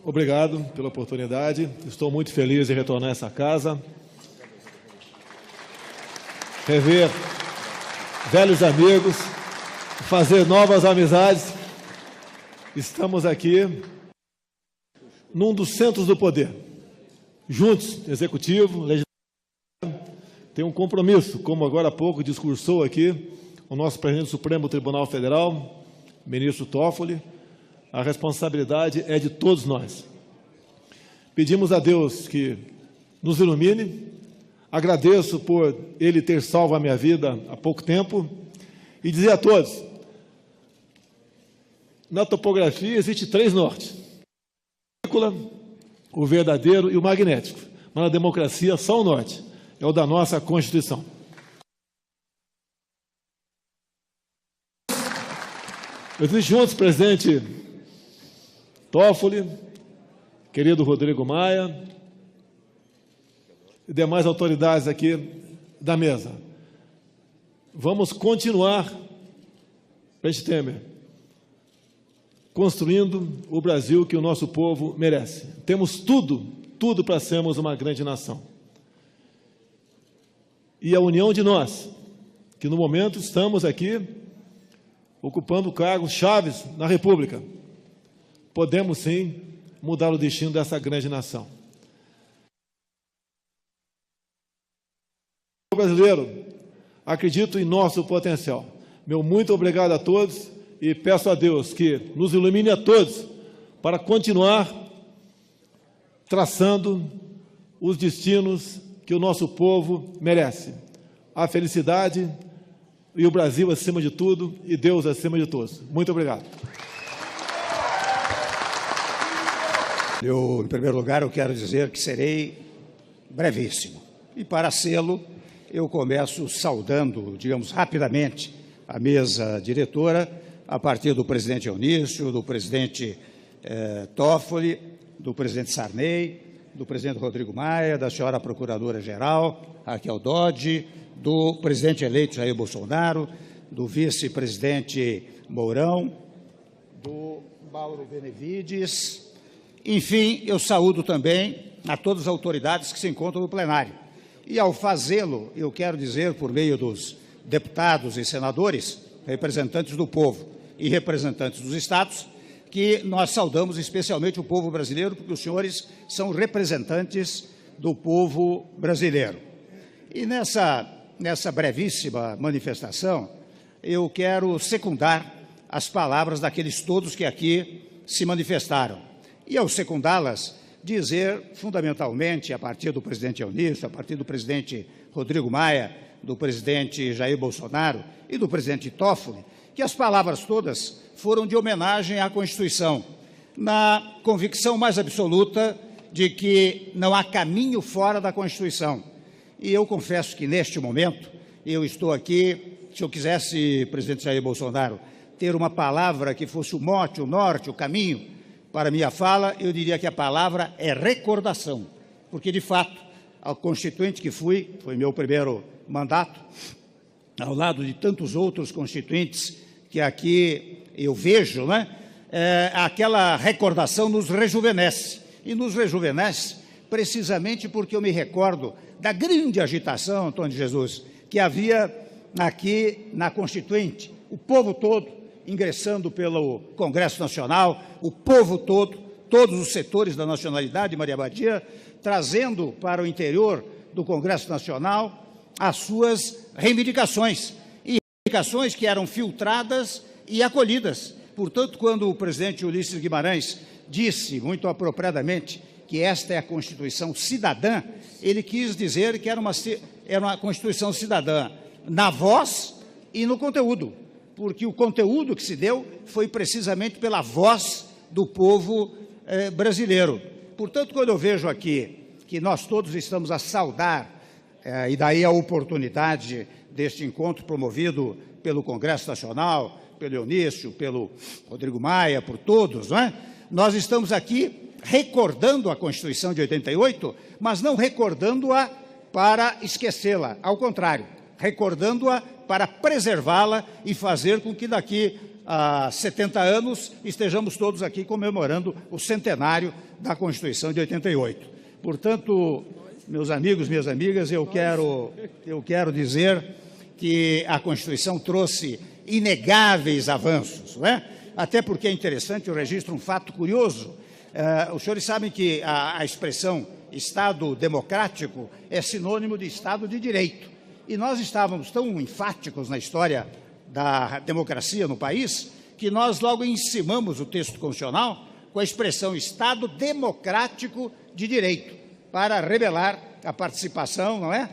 Obrigado pela oportunidade. Estou muito feliz em retornar a essa casa. Rever velhos amigos, fazer novas amizades. Estamos aqui num dos centros do poder. Juntos, Executivo, Legislativo, tem um compromisso, como agora há pouco discursou aqui o nosso presidente do Supremo Tribunal Federal, ministro Toffoli. A responsabilidade é de todos nós. Pedimos a Deus que nos ilumine. Agradeço por Ele ter salvo a minha vida há pouco tempo. E dizer a todos, na topografia existe 3 nortes: o verdadeiro e o magnético. Mas na democracia só o norte, é o da nossa Constituição. Presidente juntos, presidente Toffoli, querido Rodrigo Maia e demais autoridades aqui da mesa. Vamos continuar, presidente Temer, construindo o Brasil que o nosso povo merece. Temos tudo para sermos uma grande nação. E a união de nós, que no momento estamos aqui ocupando cargos chaves na República, podemos sim mudar o destino dessa grande nação. O brasileiro, acredito em nosso potencial. Meu muito obrigado a todos e peço a Deus que nos ilumine a todos para continuar traçando os destinos que o nosso povo merece. A felicidade e o Brasil acima de tudo e Deus acima de todos. Muito obrigado. Em primeiro lugar, eu quero dizer que serei brevíssimo. E para sê-lo, eu começo saudando, digamos, rapidamente, a mesa diretora, a partir do presidente Eunício, do presidente Toffoli, do presidente Sarney, do presidente Rodrigo Maia, da senhora Procuradora-Geral, Raquel Dodge, do presidente eleito Jair Bolsonaro, do vice-presidente Mourão, do Mauro Benevides. Enfim, eu saúdo também a todas as autoridades que se encontram no plenário. E, ao fazê-lo, eu quero dizer, por meio dos deputados e senadores, representantes do povo e representantes dos estados, que nós saudamos especialmente o povo brasileiro, porque os senhores são representantes do povo brasileiro. E nessa brevíssima manifestação, eu quero secundar as palavras daqueles todos que aqui se manifestaram. E, ao secundá-las, dizer, fundamentalmente, a partir do presidente Eunício, a partir do presidente Rodrigo Maia, do presidente Jair Bolsonaro e do presidente Toffoli, que as palavras todas foram de homenagem à Constituição, na convicção mais absoluta de que não há caminho fora da Constituição. E eu confesso que, neste momento, eu estou aqui, se eu quisesse, presidente Jair Bolsonaro, ter uma palavra que fosse o mote, o norte, o caminho, para minha fala, eu diria que a palavra é recordação, porque, de fato, ao constituinte que fui, foi meu primeiro mandato, ao lado de tantos outros constituintes que aqui eu vejo, né? Aquela recordação nos rejuvenesce, e nos rejuvenesce precisamente porque eu me recordo da grande agitação, Antônio de Jesus, que havia aqui na Constituinte, o povo todo ingressando pelo Congresso Nacional, o povo todo, todos os setores da nacionalidade, Maria Badia, trazendo para o interior do Congresso Nacional as suas reivindicações, e reivindicações que eram filtradas e acolhidas. Portanto, quando o presidente Ulisses Guimarães disse, muito apropriadamente, que esta é a Constituição cidadã, ele quis dizer que era uma Constituição cidadã na voz e no conteúdo, porque o conteúdo que se deu foi precisamente pela voz do povo brasileiro. Portanto, quando eu vejo aqui que nós todos estamos a saudar, e daí a oportunidade deste encontro promovido pelo Congresso Nacional, pelo Eunício, pelo Rodrigo Maia, por todos, não é? Nós estamos aqui recordando a Constituição de 88, mas não recordando-a para esquecê-la, ao contrário, recordando-a para preservá-la e fazer com que daqui há 70 anos, estejamos todos aqui comemorando o centenário da Constituição de 88. Portanto, meus amigos, minhas amigas, eu quero dizer que a Constituição trouxe inegáveis avanços, não é? Até porque é interessante, eu registro um fato curioso. Os senhores sabem que a expressão Estado democrático é sinônimo de Estado de direito. E nós estávamos tão enfáticos na história da democracia no país que nós logo encimamos o texto constitucional com a expressão Estado democrático de direito, para revelar a participação, não é,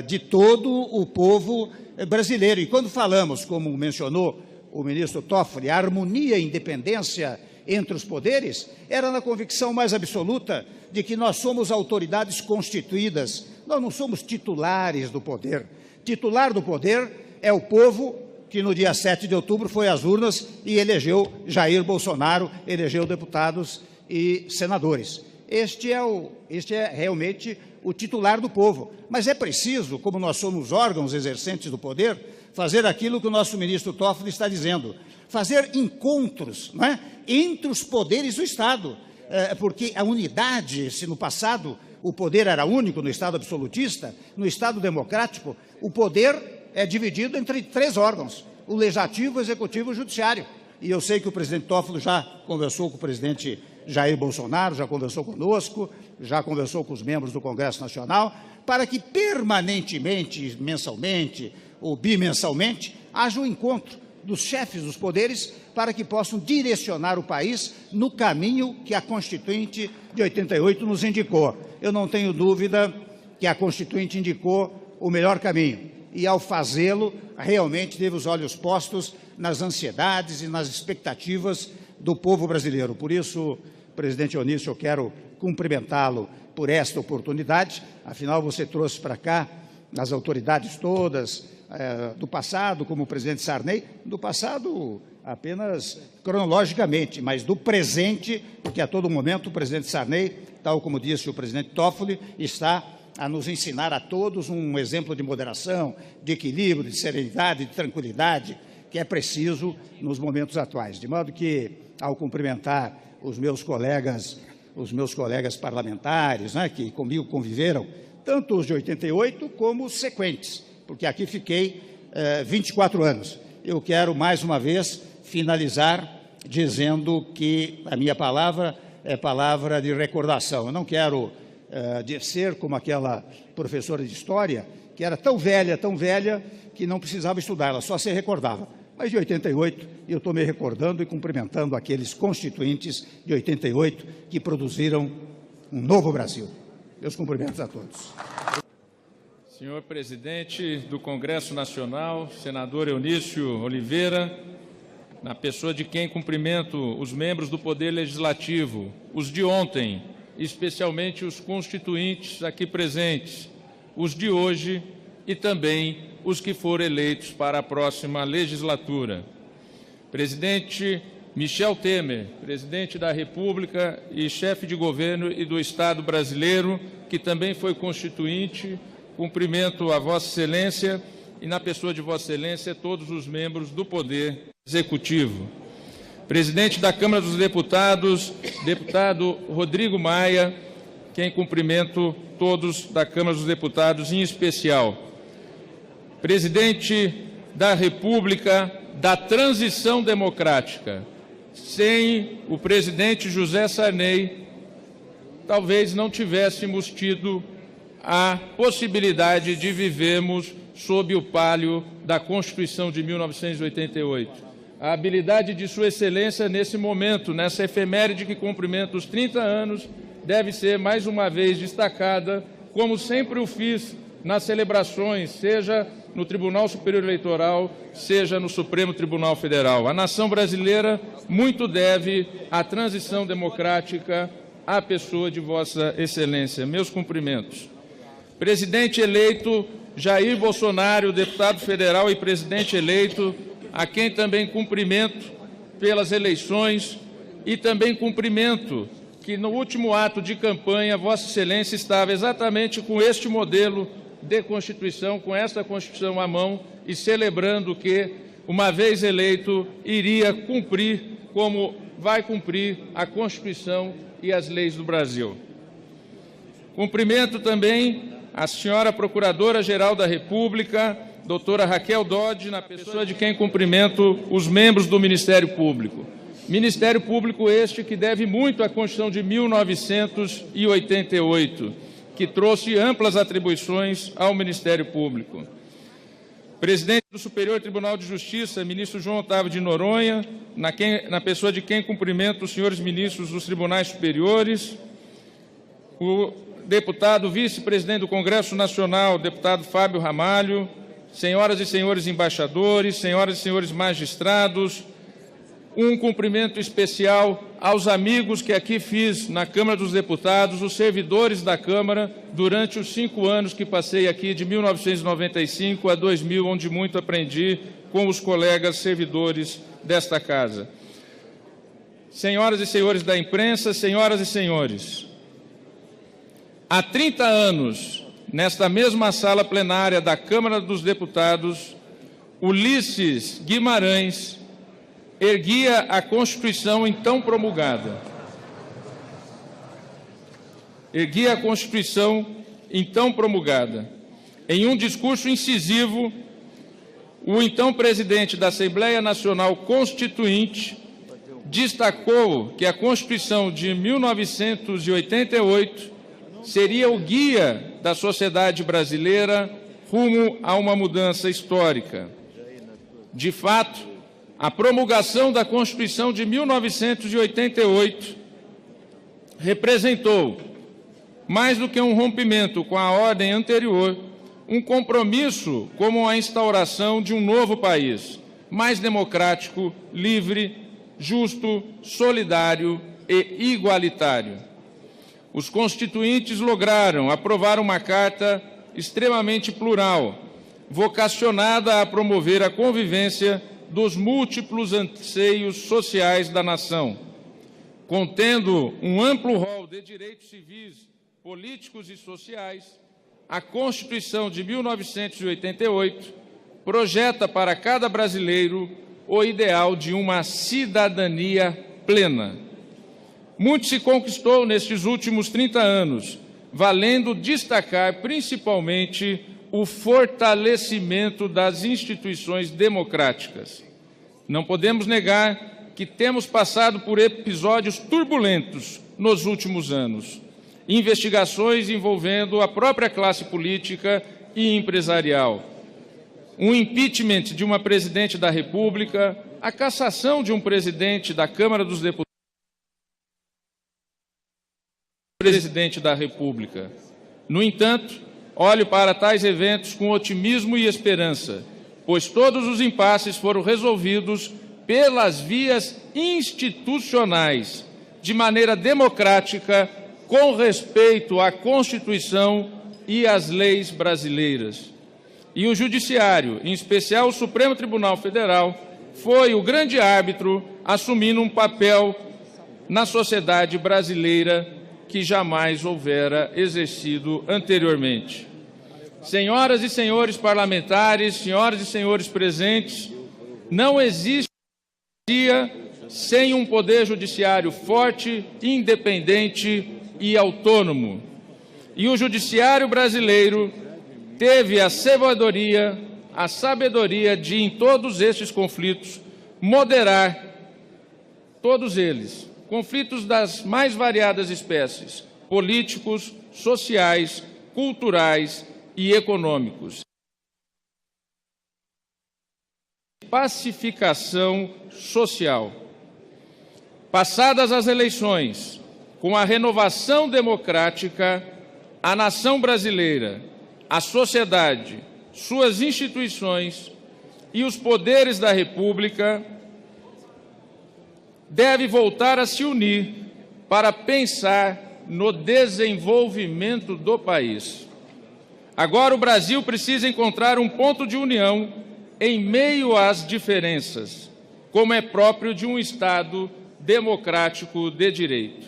de todo o povo brasileiro. E quando falamos, como mencionou o ministro Toffoli, a harmonia e independência entre os poderes, era na convicção mais absoluta de que nós somos autoridades constituídas, nós não somos titulares do poder. Titular do poder é o povo que no dia 7 de outubro foi às urnas e elegeu Jair Bolsonaro, elegeu deputados e senadores. Este é realmente o titular do povo. Mas é preciso, como nós somos órgãos exercentes do poder, fazer aquilo que o nosso ministro Toffoli está dizendo, fazer encontros, não é, entre os poderes do Estado, porque a unidade, se no passado o poder era único no Estado absolutista, no Estado democrático, o poder é dividido entre 3 órgãos, o Legislativo, o Executivo e o Judiciário. E eu sei que o presidente Toffoli já conversou com o presidente Jair Bolsonaro, já conversou conosco, já conversou com os membros do Congresso Nacional, para que permanentemente, mensalmente ou bimensalmente, haja um encontro dos chefes dos poderes para que possam direcionar o país no caminho que a Constituinte de 88 nos indicou. Eu não tenho dúvida que a Constituinte indicou o melhor caminho e, ao fazê-lo, realmente teve os olhos postos nas ansiedades e nas expectativas do povo brasileiro. Por isso, presidente Eunício, eu quero cumprimentá-lo por esta oportunidade. Afinal, você trouxe para cá as autoridades todas do passado, como o presidente Sarney, do passado apenas cronologicamente, mas do presente, porque a todo momento o presidente Sarney, tal como disse o presidente Toffoli, está a nos ensinar a todos um exemplo de moderação, de equilíbrio, de serenidade, de tranquilidade, que é preciso nos momentos atuais. De modo que, ao cumprimentar os meus colegas parlamentares, né, que comigo conviveram, tanto os de 88 como os sequentes, porque aqui fiquei 24 anos. Eu quero, mais uma vez, finalizar dizendo que a minha palavra é palavra de recordação. Eu não quero ser como aquela professora de história, que era tão velha, que não precisava estudar, ela só se recordava. Mas de 88, eu estou me recordando e cumprimentando aqueles constituintes de 88 que produziram um novo Brasil. Meus cumprimentos a todos. Senhor presidente do Congresso Nacional, senador Eunício Oliveira, na pessoa de quem cumprimento os membros do Poder Legislativo, os de ontem, especialmente os constituintes aqui presentes, os de hoje e também os que foram eleitos para a próxima legislatura. Presidente Michel Temer, presidente da República e chefe de governo e do Estado brasileiro, que também foi constituinte, cumprimento a Vossa Excelência e, na pessoa de Vossa Excelência, todos os membros do Poder Executivo. Presidente da Câmara dos Deputados, deputado Rodrigo Maia, quem cumprimento todos da Câmara dos Deputados, em especial. Presidente da República da Transição Democrática. Sem o presidente José Sarney, talvez não tivéssemos tido a possibilidade de vivermos sob o palio da Constituição de 1988. A habilidade de Sua Excelência nesse momento, nessa efeméride que cumprimenta os 30 anos, deve ser mais uma vez destacada, como sempre o fiz nas celebrações, seja no Tribunal Superior Eleitoral, seja no Supremo Tribunal Federal. A nação brasileira muito deve à transição democrática à pessoa de Vossa Excelência. Meus cumprimentos. Presidente eleito Jair Bolsonaro, deputado federal e presidente eleito, a quem também cumprimento pelas eleições e também cumprimento que no último ato de campanha Vossa Excelência estava exatamente com este modelo de Constituição, com esta Constituição à mão e celebrando que uma vez eleito, iria cumprir como vai cumprir a Constituição e as leis do Brasil. Cumprimento também a senhora Procuradora-Geral da República, doutora Raquel Dodge, na pessoa de quem cumprimento os membros do Ministério Público. Ministério Público este que deve muito à Constituição de 1988, que trouxe amplas atribuições ao Ministério Público. Presidente do Superior Tribunal de Justiça, ministro João Otávio de Noronha, na pessoa de quem cumprimento os senhores ministros dos Tribunais Superiores, o deputado vice-presidente do Congresso Nacional, deputado Fábio Ramalho, senhoras e senhores embaixadores, senhoras e senhores magistrados, um cumprimento especial aos amigos que aqui fiz na Câmara dos Deputados, os servidores da Câmara, durante os 5 anos que passei aqui, de 1995 a 2000, onde muito aprendi com os colegas servidores desta Casa. Senhoras e senhores da imprensa, senhoras e senhores, há 30 anos, nesta mesma sala plenária da Câmara dos Deputados, Ulisses Guimarães erguia a Constituição então promulgada. Erguia a Constituição então promulgada. Em um discurso incisivo, o então presidente da Assembleia Nacional Constituinte destacou que a Constituição de 1988 seria o guia da sociedade brasileira rumo a uma mudança histórica. De fato, a promulgação da Constituição de 1988 representou, mais do que um rompimento com a ordem anterior, um compromisso como a instauração de um novo país, mais democrático, livre, justo, solidário e igualitário. Os constituintes lograram aprovar uma carta extremamente plural, vocacionada a promover a convivência dos múltiplos anseios sociais da nação, contendo um amplo rol de direitos civis, políticos e sociais. A Constituição de 1988 projeta para cada brasileiro o ideal de uma cidadania plena. Muito se conquistou nestes últimos 30 anos, valendo destacar principalmente o fortalecimento das instituições democráticas. Não podemos negar que temos passado por episódios turbulentos nos últimos anos. Investigações envolvendo a própria classe política e empresarial. Um impeachment de uma presidente da República, a cassação de um presidente da Câmara dos Deputados, presidente da República. No entanto, olho para tais eventos com otimismo e esperança, pois todos os impasses foram resolvidos pelas vias institucionais, de maneira democrática, com respeito à Constituição e às leis brasileiras. E o Judiciário, em especial o Supremo Tribunal Federal, foi o grande árbitro, assumindo um papel na sociedade brasileira que jamais houvera exercido anteriormente. Senhoras e senhores parlamentares, senhoras e senhores presentes, não existe dia sem um poder judiciário forte, independente e autônomo. E o judiciário brasileiro teve a sabedoria de, em todos estes conflitos, moderar todos eles, conflitos das mais variadas espécies, políticos, sociais, culturais e econômicos. Pacificação social. Passadas as eleições, com a renovação democrática, a nação brasileira, a sociedade, suas instituições e os poderes da República deve voltar a se unir para pensar no desenvolvimento do país. Agora o Brasil precisa encontrar um ponto de união em meio às diferenças, como é próprio de um Estado democrático de direito.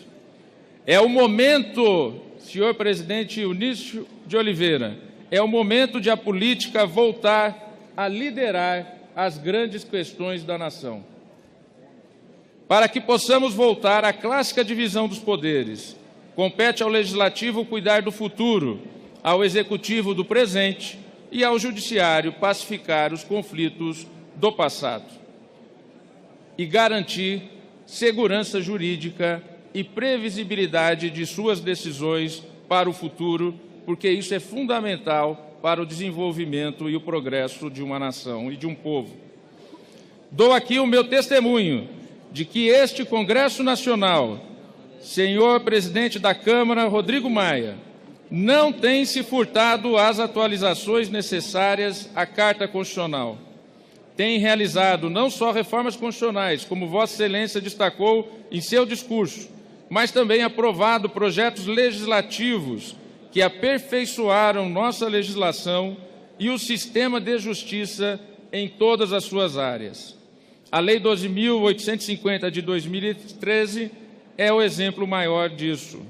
É o momento, senhor presidente Eunício de Oliveira, é o momento de a política voltar a liderar as grandes questões da nação. Para que possamos voltar à clássica divisão dos poderes, compete ao Legislativo cuidar do futuro, ao Executivo do presente e ao Judiciário pacificar os conflitos do passado e garantir segurança jurídica e previsibilidade de suas decisões para o futuro, porque isso é fundamental para o desenvolvimento e o progresso de uma nação e de um povo. Dou aqui o meu testemunho de que este Congresso Nacional, senhor presidente da Câmara, Rodrigo Maia, não tem se furtado às atualizações necessárias à Carta Constitucional. Tem realizado não só reformas constitucionais, como Vossa Excelência destacou em seu discurso, mas também aprovado projetos legislativos que aperfeiçoaram nossa legislação e o sistema de justiça em todas as suas áreas. A Lei 12.850 de 2013 é o exemplo maior disso.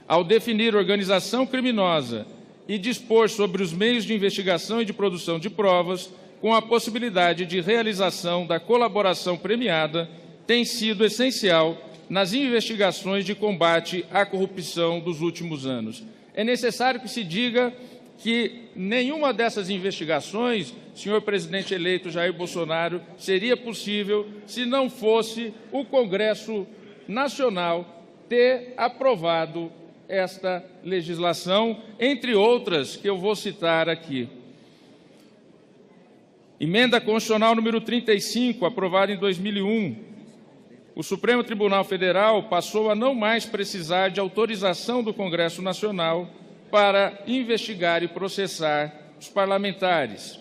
Ao definir organização criminosa e dispor sobre os meios de investigação e de produção de provas, com a possibilidade de realização da colaboração premiada, tem sido essencial nas investigações de combate à corrupção dos últimos anos. É necessário que se diga que nenhuma dessas investigações, senhor presidente eleito Jair Bolsonaro, seria possível se não fosse o Congresso Nacional ter aprovado esta legislação, entre outras que eu vou citar aqui. Emenda Constitucional número 35, aprovada em 2001. O Supremo Tribunal Federal passou a não mais precisar de autorização do Congresso Nacional para investigar e processar os parlamentares.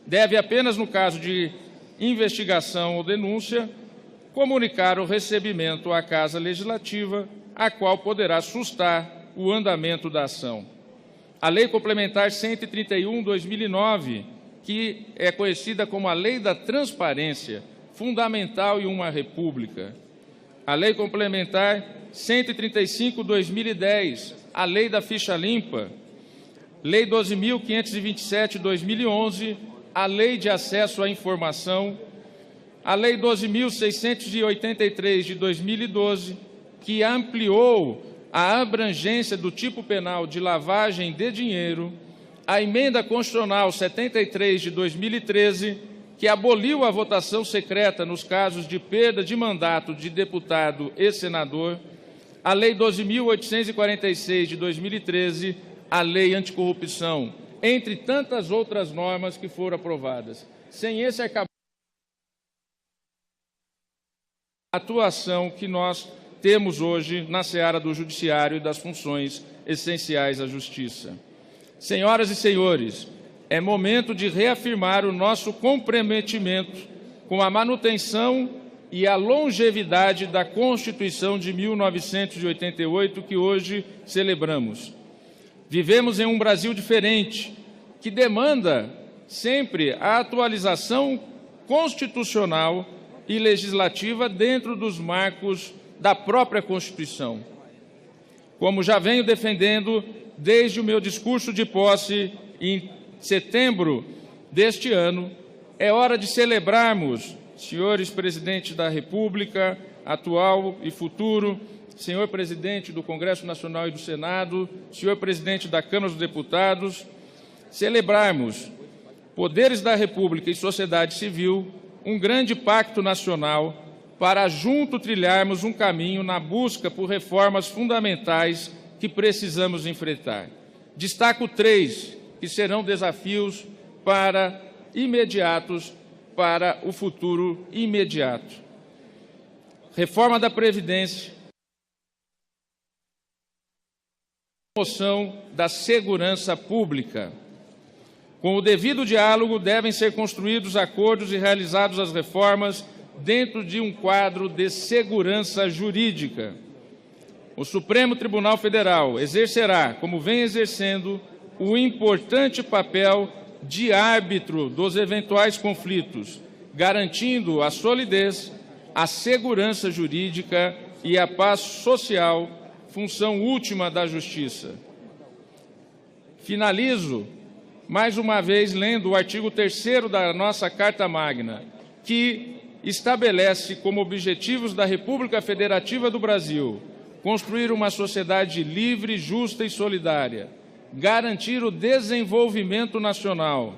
Deve apenas, no caso de investigação ou denúncia, comunicar o recebimento à Casa Legislativa, a qual poderá sustar o andamento da ação. A Lei Complementar 131/2009, que é conhecida como a Lei da Transparência, fundamental em uma república. A Lei Complementar 135/2010, a Lei da Ficha Limpa. Lei 12.527/2011, a Lei de Acesso à Informação. A Lei 12.683 de 2012, que ampliou a abrangência do tipo penal de lavagem de dinheiro. A Emenda Constitucional 73 de 2013, que aboliu a votação secreta nos casos de perda de mandato de deputado e senador. A Lei 12.846 de 2013, a Lei Anticorrupção, entre tantas outras normas que foram aprovadas. Sem esse arcabouço, a atuação que nós temos hoje na seara do judiciário e das funções essenciais à justiça. Senhoras e senhores, é momento de reafirmar o nosso comprometimento com a manutenção e a longevidade da Constituição de 1988, que hoje celebramos. Vivemos em um Brasil diferente, que demanda sempre a atualização constitucional e legislativa dentro dos marcos da própria Constituição. Como já venho defendendo desde o meu discurso de posse em setembro deste ano, é hora de celebrarmos, senhores presidentes da República, atual e futuro, senhor presidente do Congresso Nacional e do Senado, senhor presidente da Câmara dos Deputados, celebrarmos, poderes da República e sociedade civil, um grande pacto nacional para junto trilharmos um caminho na busca por reformas fundamentais que precisamos enfrentar. Destaco 3, que serão desafios imediatos para o futuro imediato. Reforma da Previdência, promoção da segurança pública. Com o devido diálogo, devem ser construídos acordos e realizadas as reformas dentro de um quadro de segurança jurídica. O Supremo Tribunal Federal exercerá, como vem exercendo, o importante papel de árbitro dos eventuais conflitos, garantindo a solidez, a segurança jurídica e a paz social, função última da Justiça. Finalizo mais uma vez lendo o artigo 3º da nossa Carta Magna, que estabelece como objetivos da República Federativa do Brasil construir uma sociedade livre, justa e solidária, garantir o desenvolvimento nacional,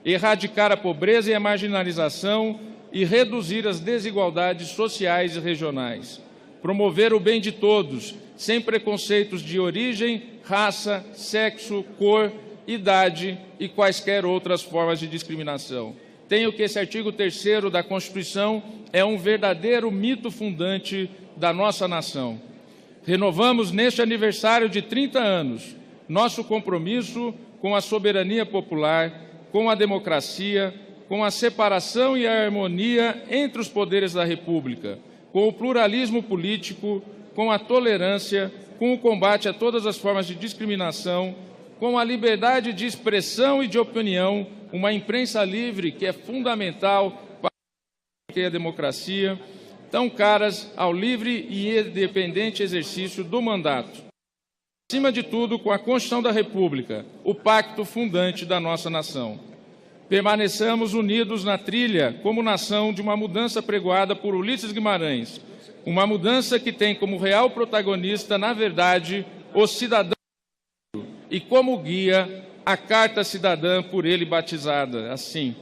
erradicar a pobreza e a marginalização e reduzir as desigualdades sociais e regionais, promover o bem de todos, sem preconceitos de origem, raça, sexo, cor, idade e quaisquer outras formas de discriminação. Tenho que esse artigo 3º da Constituição é um verdadeiro mito fundante da nossa nação. Renovamos neste aniversário de 30 anos nosso compromisso com a soberania popular, com a democracia, com a separação e a harmonia entre os poderes da República, com o pluralismo político, com a tolerância, com o combate a todas as formas de discriminação, com a liberdade de expressão e de opinião, uma imprensa livre que é fundamental para a democracia, tão caras ao livre e independente exercício do mandato. Acima de tudo, com a Constituição da República, o pacto fundante da nossa nação. Permaneçamos unidos na trilha como nação de uma mudança pregoada por Ulisses Guimarães, uma mudança que tem como real protagonista, na verdade, o cidadão e como guia a Carta Cidadã por ele batizada. Assim,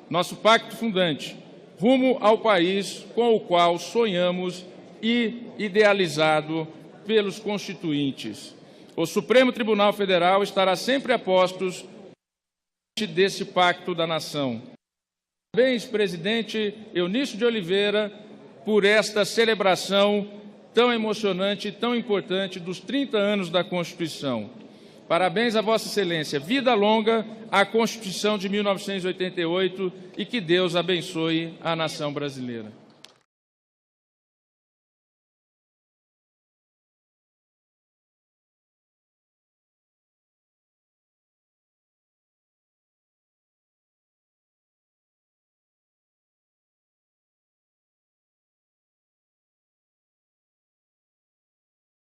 nosso pacto fundante, rumo ao país com o qual sonhamos e idealizado pelos constituintes. O Supremo Tribunal Federal estará sempre a postos desse pacto da nação. Parabéns, presidente Eunício de Oliveira, por esta celebração tão emocionante e tão importante dos 30 anos da Constituição. Parabéns a Vossa Excelência. Vida longa à Constituição de 1988 e que Deus abençoe a nação brasileira.